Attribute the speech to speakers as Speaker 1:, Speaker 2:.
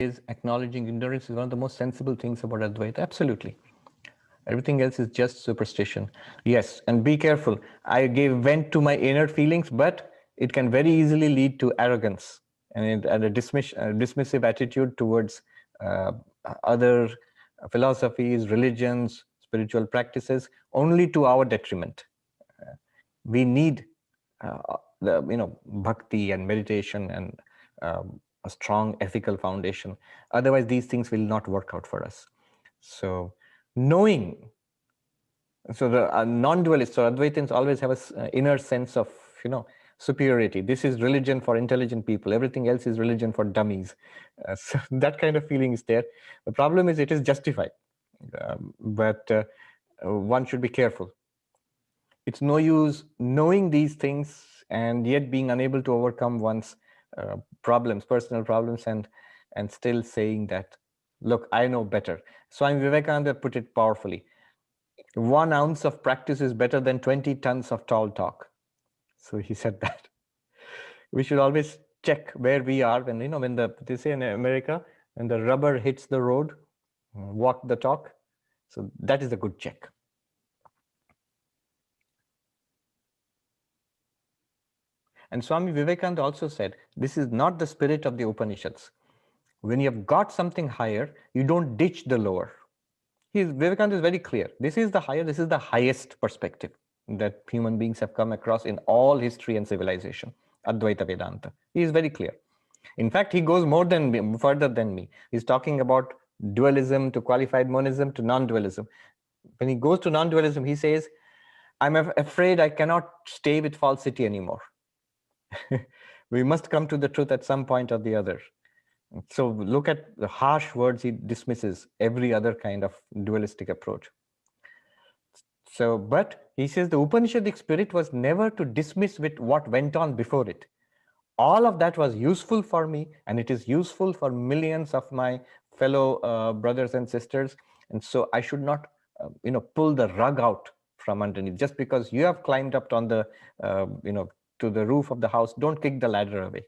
Speaker 1: is acknowledging ignorance is one of the most sensible things about Advaita. Absolutely. Everything else is just superstition. Yes, and be careful. I gave vent to my inner feelings, but it can very easily lead to arrogance and a dismissive attitude towards uh, other philosophies, religions, spiritual practices, only to our detriment. We need the bhakti and meditation and a strong ethical foundation. Otherwise, these things will not work out for us. So, knowing, so the non-dualists or Advaitins always have a inner sense of superiority. This is religion for intelligent people. Everything else is religion for dummies. So that kind of feeling is there. The problem is it is justified, but one should be careful. It's no use knowing these things and yet being unable to overcome one's problems, personal problems, and still saying that, look, I know better. Swami Vivekananda put it powerfully. 1 ounce of practice is better than 20 tons of tall talk. So he said that. We should always check where we are when, they say in America, when the rubber hits the road, walk the talk. So that is a good check. And Swami Vivekananda also said, this is not the spirit of the Upanishads. When you have got something higher, you don't ditch the lower. Vivekananda is very clear. This is the higher, this is the highest perspective that human beings have come across in all history and civilization, Advaita Vedanta. He is very clear. In fact, he goes further than me. He's talking about dualism to qualified monism to non-dualism. When he goes to non-dualism, he says, I'm afraid I cannot stay with falsity anymore. We must come to the truth at some point or the other. So look at the harsh words he dismisses every other kind of dualistic approach. So, but he says the Upanishadic spirit was never to dismiss with what went on before it. All of that was useful for me, and it is useful for millions of my fellow brothers and sisters. And so I should not, pull the rug out from underneath. Just because you have climbed up on the, to the roof of the house, don't kick the ladder away.